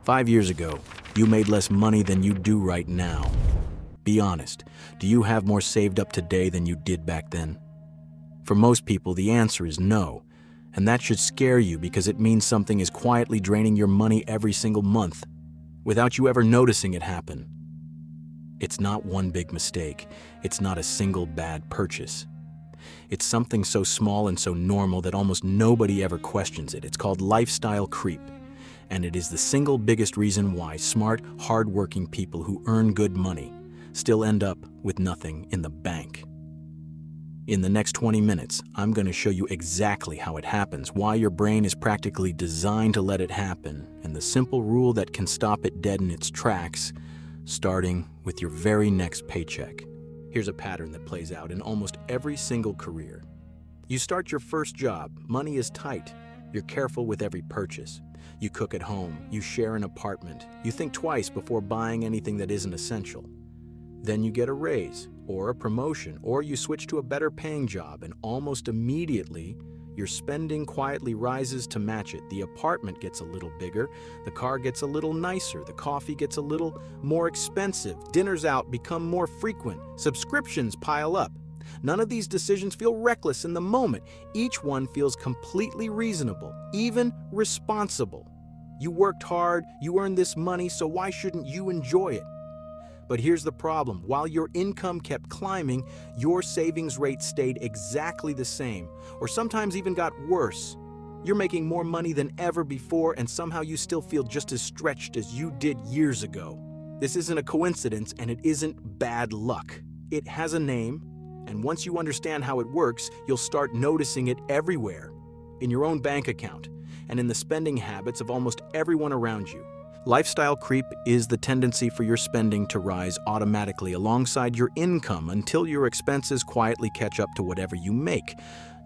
5 years ago, you made less money than you do right now. Be honest, do you have more saved up today than you did back then? For most people, the answer is no, and that should scare you because it means something is quietly draining your money every single month, without you ever noticing it happen. It's not one big mistake. It's not a single bad purchase. It's something so small and so normal that almost nobody ever questions it. It's called lifestyle creep. And it is the single biggest reason why smart, hardworking people who earn good money still end up with nothing in the bank. In the next 20 minutes, I'm going to show you exactly how it happens, why your brain is practically designed to let it happen, and the simple rule that can stop it dead in its tracks, starting with your very next paycheck. Here's a pattern that plays out in almost every single career. You start your first job, money is tight, you're careful with every purchase. You cook at home, you share an apartment, you think twice before buying anything that isn't essential. Then you get a raise, or a promotion, or you switch to a better paying job, and almost immediately, your spending quietly rises to match it. The apartment gets a little bigger, the car gets a little nicer, the coffee gets a little more expensive, dinners out become more frequent, subscriptions pile up. None of these decisions feel reckless in the moment. Each one feels completely reasonable, even responsible. You worked hard, you earned this money, so why shouldn't you enjoy it? But here's the problem. While your income kept climbing, your savings rate stayed exactly the same, or sometimes even got worse. You're making more money than ever before, and somehow you still feel just as stretched as you did years ago. This isn't a coincidence, and it isn't bad luck. It has a name, and once you understand how it works, you'll start noticing it everywhere, in your own bank account, and in the spending habits of almost everyone around you. Lifestyle creep is the tendency for your spending to rise automatically alongside your income until your expenses quietly catch up to whatever you make,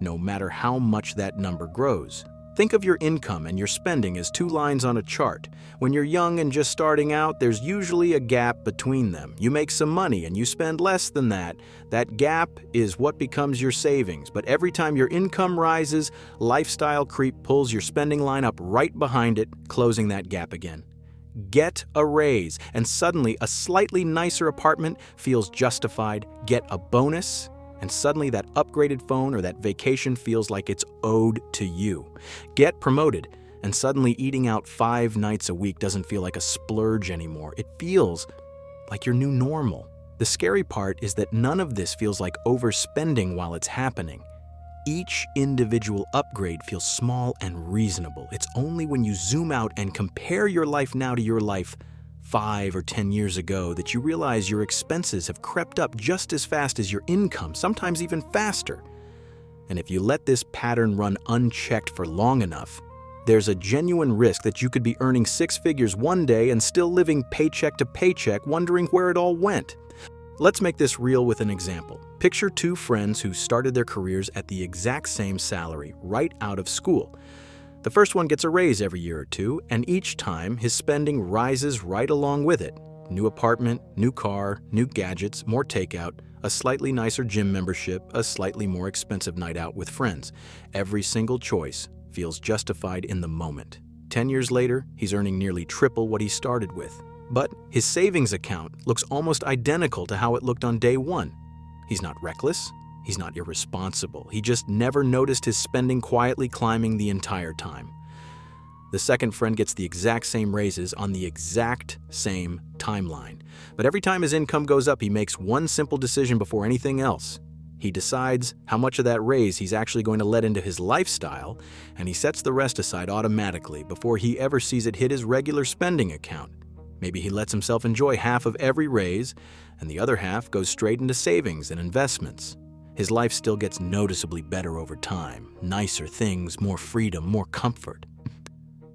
no matter how much that number grows. Think of your income and your spending as two lines on a chart. When you're young and just starting out, there's usually a gap between them. You make some money and you spend less than that. That gap is what becomes your savings. But every time your income rises, lifestyle creep pulls your spending line up right behind it, closing that gap again. Get a raise, and suddenly a slightly nicer apartment feels justified. Get a bonus, and suddenly that upgraded phone or that vacation feels like it's owed to you. Get promoted, and suddenly eating out 5 nights a week doesn't feel like a splurge anymore. It feels like your new normal. The scary part is that none of this feels like overspending while it's happening. Each individual upgrade feels small and reasonable. It's only when you zoom out and compare your life now to your life 5 or 10 years ago that you realize your expenses have crept up just as fast as your income, sometimes even faster. And if you let this pattern run unchecked for long enough, there's a genuine risk that you could be earning 6 figures one day and still living paycheck to paycheck, wondering where it all went. Let's make this real with an example. Picture 2 friends who started their careers at the exact same salary right out of school. The first one gets a raise every year or two, and each time his spending rises right along with it. New apartment, new car, new gadgets, more takeout, a slightly nicer gym membership, a slightly more expensive night out with friends. Every single choice feels justified in the moment. 10 years later, he's earning nearly triple what he started with. But his savings account looks almost identical to how it looked on day one. He's not reckless, he's not irresponsible, he just never noticed his spending quietly climbing the entire time. The second friend gets the exact same raises on the exact same timeline. But every time his income goes up, he makes one simple decision before anything else. He decides how much of that raise he's actually going to let into his lifestyle, and he sets the rest aside automatically before he ever sees it hit his regular spending account. Maybe he lets himself enjoy half of every raise, and the other half goes straight into savings and investments. His life still gets noticeably better over time. Nicer things, more freedom, more comfort.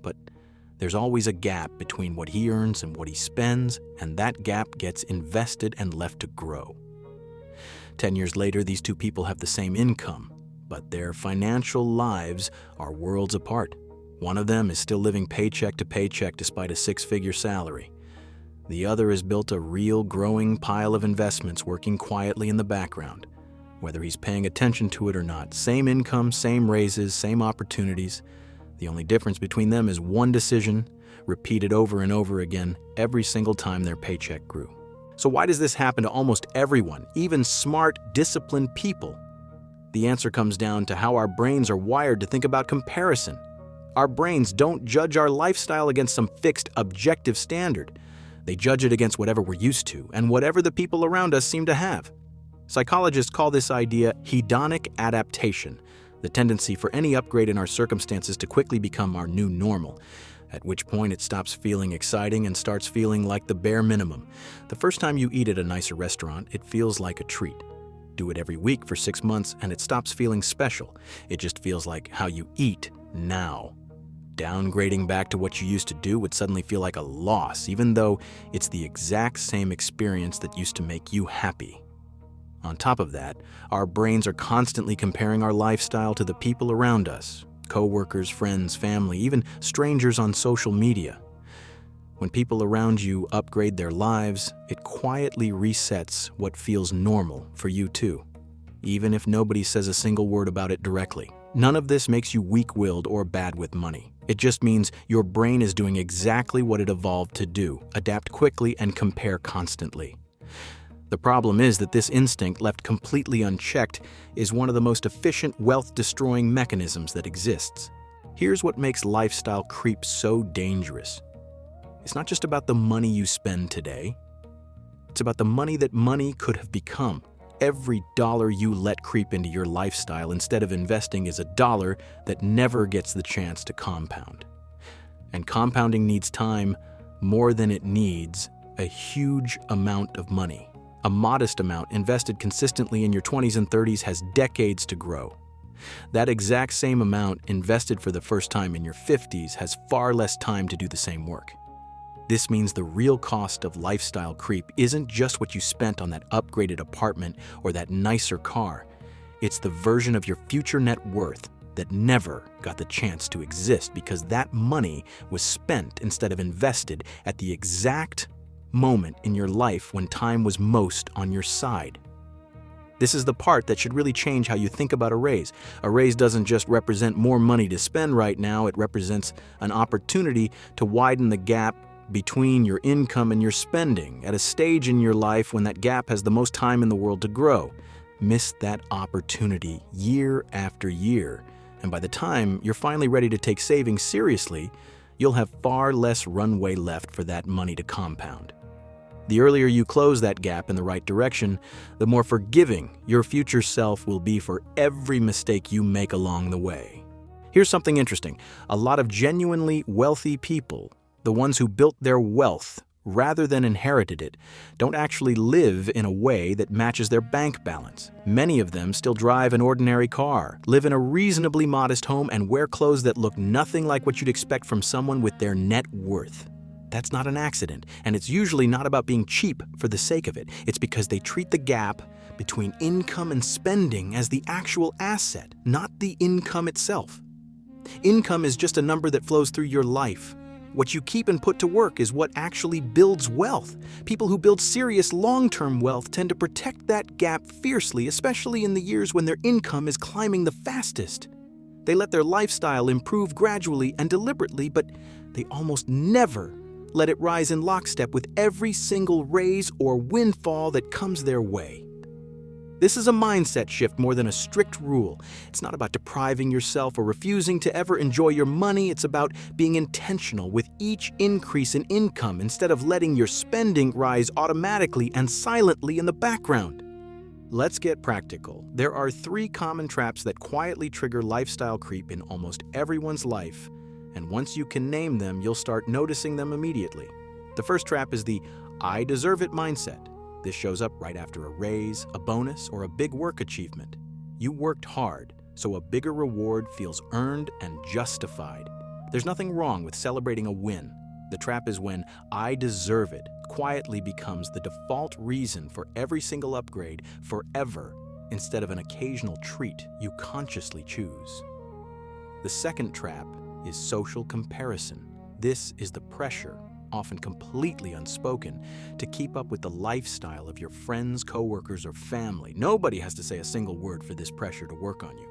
But there's always a gap between what he earns and what he spends, and that gap gets invested and left to grow. 10 years later, these 2 people have the same income, but their financial lives are worlds apart. One of them is still living paycheck to paycheck despite a 6-figure salary. The other has built a real growing pile of investments working quietly in the background. Whether he's paying attention to it or not, same income, same raises, same opportunities. The only difference between them is one decision, repeated over and over again every single time their paycheck grew. So why does this happen to almost everyone, even smart, disciplined people? The answer comes down to how our brains are wired to think about comparison. Our brains don't judge our lifestyle against some fixed, objective standard. They judge it against whatever we're used to and whatever the people around us seem to have. Psychologists call this idea hedonic adaptation, the tendency for any upgrade in our circumstances to quickly become our new normal, at which point it stops feeling exciting and starts feeling like the bare minimum. The first time you eat at a nicer restaurant, it feels like a treat. Do it every week for 6 months and it stops feeling special. It just feels like how you eat now. Downgrading back to what you used to do would suddenly feel like a loss, even though it's the exact same experience that used to make you happy. On top of that, our brains are constantly comparing our lifestyle to the people around us, coworkers, friends, family, even strangers on social media. When people around you upgrade their lives, it quietly resets what feels normal for you too, even if nobody says a single word about it directly. None of this makes you weak-willed or bad with money. It just means your brain is doing exactly what it evolved to do: adapt quickly and compare constantly. The problem is that this instinct, left completely unchecked, is one of the most efficient wealth-destroying mechanisms that exists. Here's what makes lifestyle creep so dangerous. It's not just about the money you spend today. It's about the money that money could have become. Every dollar you let creep into your lifestyle instead of investing is a dollar that never gets the chance to compound. And compounding needs time more than it needs a huge amount of money. A modest amount invested consistently in your 20s and 30s has decades to grow. That exact same amount invested for the first time in your 50s has far less time to do the same work. This means the real cost of lifestyle creep isn't just what you spent on that upgraded apartment or that nicer car. It's the version of your future net worth that never got the chance to exist because that money was spent instead of invested at the exact moment in your life when time was most on your side. This is the part that should really change how you think about a raise. A raise doesn't just represent more money to spend right now, it represents an opportunity to widen the gap between your income and your spending at a stage in your life when that gap has the most time in the world to grow. Miss that opportunity year after year, and by the time you're finally ready to take saving seriously, you'll have far less runway left for that money to compound. The earlier you close that gap in the right direction, the more forgiving your future self will be for every mistake you make along the way. Here's something interesting. A lot of genuinely wealthy people, the ones who built their wealth rather than inherited it, don't actually live in a way that matches their bank balance. Many of them still drive an ordinary car, live in a reasonably modest home, and wear clothes that look nothing like what you'd expect from someone with their net worth. That's not an accident, and it's usually not about being cheap for the sake of it. It's because they treat the gap between income and spending as the actual asset, not the income itself. Income is just a number that flows through your life. What you keep and put to work is what actually builds wealth. People who build serious long-term wealth tend to protect that gap fiercely, especially in the years when their income is climbing the fastest. They let their lifestyle improve gradually and deliberately, but they almost never let it rise in lockstep with every single raise or windfall that comes their way. This is a mindset shift more than a strict rule. It's not about depriving yourself or refusing to ever enjoy your money. It's about being intentional with each increase in income instead of letting your spending rise automatically and silently in the background. Let's get practical. There are 3 common traps that quietly trigger lifestyle creep in almost everyone's life, and once you can name them, you'll start noticing them immediately. The first trap is the "I deserve it" mindset. This shows up right after a raise, a bonus, or a big work achievement. You worked hard, so a bigger reward feels earned and justified. There's nothing wrong with celebrating a win. The trap is when "I deserve it" quietly becomes the default reason for every single upgrade forever instead of an occasional treat you consciously choose. The second trap is social comparison. This is the pressure, often completely unspoken, to keep up with the lifestyle of your friends, coworkers, or family. Nobody has to say a single word for this pressure to work on you.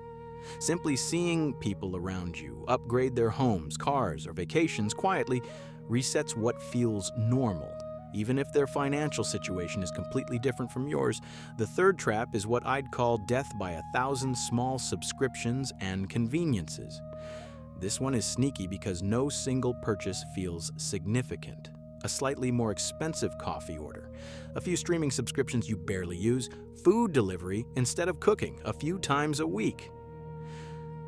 Simply seeing people around you upgrade their homes, cars, or vacations quietly resets what feels normal. Even if their financial situation is completely different from yours, the third trap is what I'd call death by 1,000 small subscriptions and conveniences. This one is sneaky because no single purchase feels significant. A slightly more expensive coffee order, a few streaming subscriptions you barely use, food delivery instead of cooking a few times a week.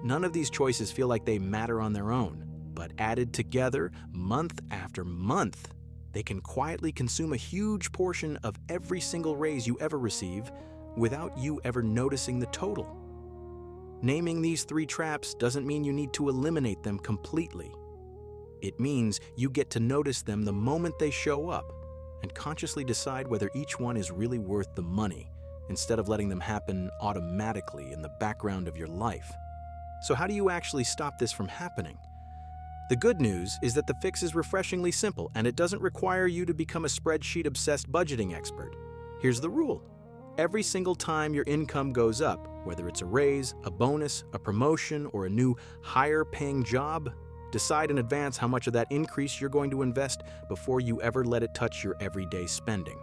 None of these choices feel like they matter on their own, but added together, month after month, they can quietly consume a huge portion of every single raise you ever receive without you ever noticing the total. Naming these 3 traps doesn't mean you need to eliminate them completely. It means you get to notice them the moment they show up and consciously decide whether each one is really worth the money instead of letting them happen automatically in the background of your life. So how do you actually stop this from happening? The good news is that the fix is refreshingly simple, and it doesn't require you to become a spreadsheet-obsessed budgeting expert. Here's the rule. Every single time your income goes up, whether it's a raise, a bonus, a promotion, or a new higher-paying job, decide in advance how much of that increase you're going to invest before you ever let it touch your everyday spending.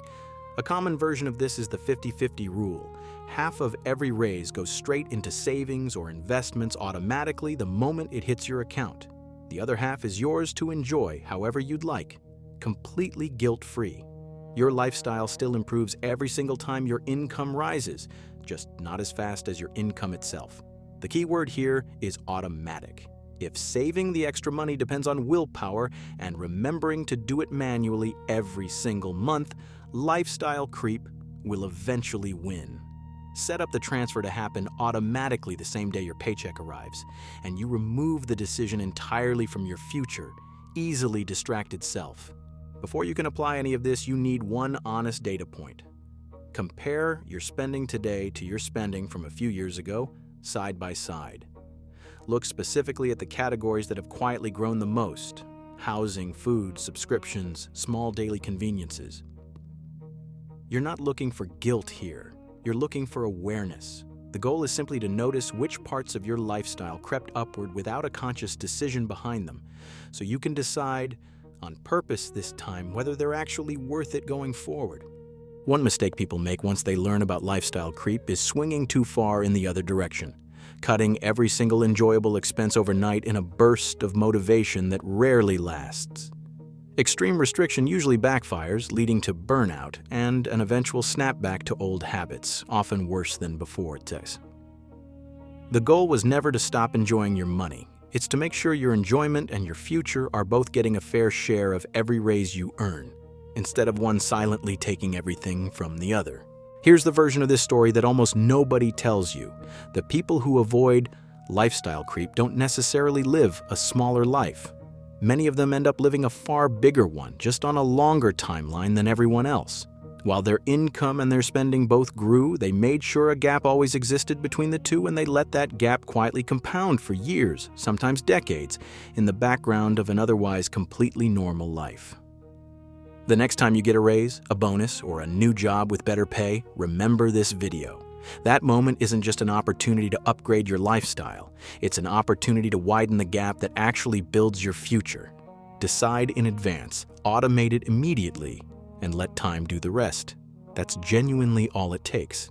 A common version of this is the 50-50 rule. Half of every raise goes straight into savings or investments automatically the moment it hits your account. The other half is yours to enjoy however you'd like, completely guilt-free. Your lifestyle still improves every single time your income rises, just not as fast as your income itself. The key word here is automatic. If saving the extra money depends on willpower and remembering to do it manually every single month, lifestyle creep will eventually win. Set up the transfer to happen automatically the same day your paycheck arrives, and you remove the decision entirely from your future, easily distracted self. Before you can apply any of this, you need one honest data point. Compare your spending today to your spending from a few years ago, side by side. Look specifically at the categories that have quietly grown the most: housing, food, subscriptions, small daily conveniences. You're not looking for guilt here. You're looking for awareness. The goal is simply to notice which parts of your lifestyle crept upward without a conscious decision behind them, so you can decide, on purpose this time, whether they're actually worth it going forward. One mistake people make once they learn about lifestyle creep is swinging too far in the other direction, cutting every single enjoyable expense overnight in a burst of motivation that rarely lasts. Extreme restriction usually backfires, leading to burnout and an eventual snapback to old habits, often worse than before it does. The goal was never to stop enjoying your money. It's to make sure your enjoyment and your future are both getting a fair share of every raise you earn, instead of one silently taking everything from the other. Here's the version of this story that almost nobody tells you. The people who avoid lifestyle creep don't necessarily live a smaller life. Many of them end up living a far bigger one, just on a longer timeline than everyone else. While their income and their spending both grew, they made sure a gap always existed between the two, and they let that gap quietly compound for years, sometimes decades, in the background of an otherwise completely normal life. The next time you get a raise, a bonus, or a new job with better pay, remember this video. That moment isn't just an opportunity to upgrade your lifestyle. It's an opportunity to widen the gap that actually builds your future. Decide in advance, automate it immediately, and let time do the rest. That's genuinely all it takes.